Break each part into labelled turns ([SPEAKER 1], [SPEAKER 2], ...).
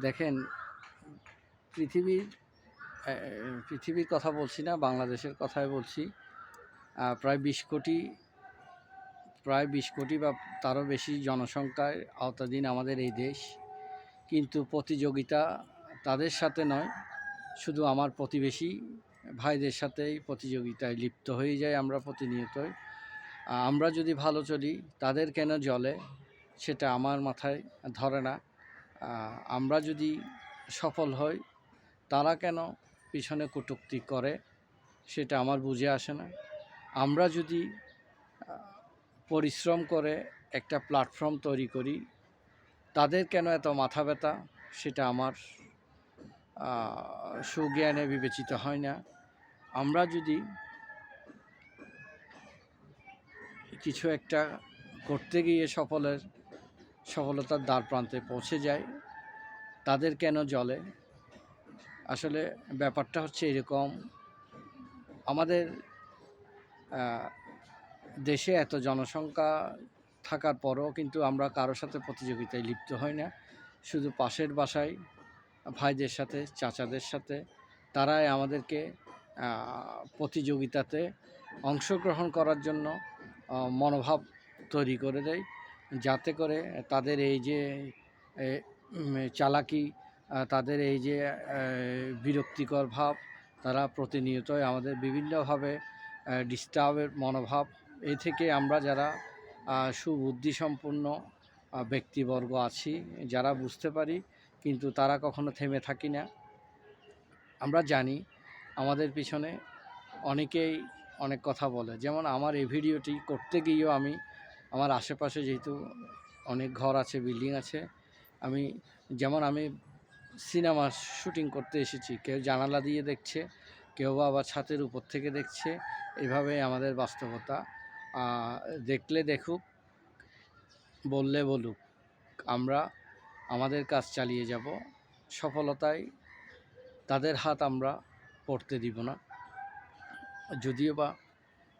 [SPEAKER 1] দেখেন, পৃথিবীর পৃথিবীর কথা বলছি না, বাংলাদেশের কথাই বলছি। প্রায় 20 কোটি বা তারও বেশি জনসংখ্যার আওতাধীন আমাদের এই দেশ। কিন্তু প্রতিযোগিতা তাদের সাথে নয়, শুধু আমার প্রতিবেশী ভাইদের সাথেই প্রতিযোগিতায় লিপ্ত হয়ে যাই আমরা প্রতিনিয়তই। আমরা যদি ভালো চলি, তাদের কেন জ্বলে সেটা আমার মাথায় ধরে না। আমরা যদি সফল হই, তারা কেন পিছনে কটূক্তি করে সেটা আমার বুঝে আসে না। আমরা যদি পরিশ্রম করে একটা প্ল্যাটফর্ম তৈরি করি, তাদের কেন এত মাথা ব্যথা সেটা আমার সুজ্ঞানে বিবেচিত হয় না। আমরা যদি কিছু একটা করতে গিয়ে সফলতার দ্বার প্রান্তে পৌঁছে যায়, তাদের কেন জ্বলে। আসলে ব্যাপারটা হচ্ছে এরকম, আমাদের দেশে এত জনসংখ্যা থাকার পরও কিন্তু আমরা কারোর সাথে প্রতিযোগিতায় লিপ্ত হই না। শুধু পাশের বাসায় ভাইদের সাথে, চাচাদের সাথে, তারাই আমাদেরকে প্রতিযোগিতাতে অংশগ্রহণ করার জন্য মনোভাব তৈরি করে দেয়, যাতে করে তাদের এই যে চালাকি, তাদের এই যে বিরক্তিকর ভাব, তারা প্রতিনিয়তই আমাদের বিভিন্নভাবে ডিস্টার্বের মনোভাব। এই থেকে আমরা যারা সুবুদ্ধিসম্পন্ন ব্যক্তিবর্গ আছি, যারা বুঝতে পারি, কিন্তু তারা কখনো থেমে থাকি না। আমরা জানি আমাদের পিছনে অনেকেই অনেক কথা বলে। যেমন আমার এই ভিডিওটি করতে গিয়েও আমার আশেপাশে যেহেতু অনেক ঘর আছে, বিল্ডিং আছে, আমি সিনেমা শুটিং করতে এসেছি, কেউ জানালা দিয়ে দেখছে, কেউ আবার ছাদের উপর থেকে দেখছে। এভাবে আমাদের বাস্তবতা। দেখলে দেখুক, বললে বলুক, আমরা আমাদের কাজ চালিয়ে যাব। সফলতায় তাদের হাত আমরা পড়তে দিব না। যদিও বা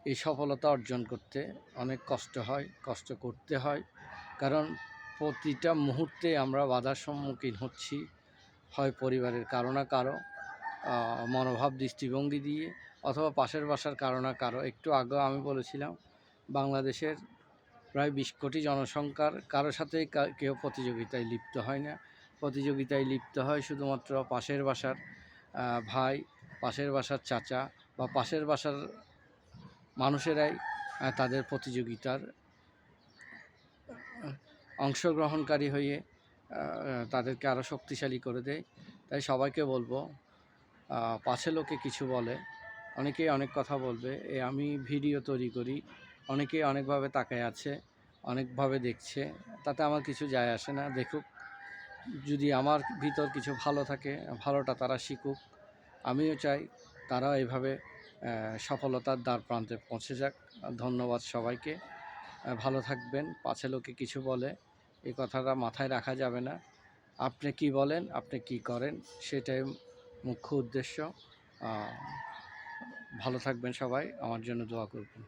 [SPEAKER 1] এই সফলতা অর্জন করতে অনেক কষ্ট হয়, কষ্ট করতে হয়, কারণ প্রতিটা মুহূর্তে আমরা বাধার সম্মুখীন হচ্ছি, হয় পরিবারের কারো না কারো মনোভাব, দৃষ্টিভঙ্গি দিয়ে, অথবা পাশের বাসার কারো না কারো। একটু আগেও আমি বলেছিলাম, বাংলাদেশের প্রায় 20 কোটি জনসংখ্যার কারো সাথেই কেউ প্রতিযোগিতায় লিপ্ত হয় না। প্রতিযোগিতায় লিপ্ত হয় শুধুমাত্র পাশের বাসার ভাই, পাশের বাসার চাচা বা পাশের বাসার মানুষেরাই তাদের প্রতিযোগিতার অংশগ্রহণকারী হয়ে তাদেরকে আরও শক্তিশালী করে দেয়। তাই সবাইকে বলবো, পাছে লোকে কিছু বলে, অনেকেই অনেক কথা বলবে। আমি ভিডিও তৈরি করি, অনেকেই অনেকভাবে তাকায় আছে, অনেকভাবে দেখছে, তাতে আমার কিছু যায় আসে না। দেখুক, যদি আমার ভিতর কিছু ভালো থাকে, ভালোটা তারা শিখুক। আমিও চাই তারাও এইভাবে সফলতার দ্বার প্রান্তে পৌঁছে যাক। ধন্যবাদ সবাইকে। ভালো থাকবেন। পাছে লোকে কিছু বলে, এই কথাটা মাথায় রাখা যাবে না। আপনি কি বলেন, আপনি কি করেন, সেটাই মুখ্য উদ্দেশ্য। ভালো থাকবেন সবাই, আমার জন্য দোয়া করবেন।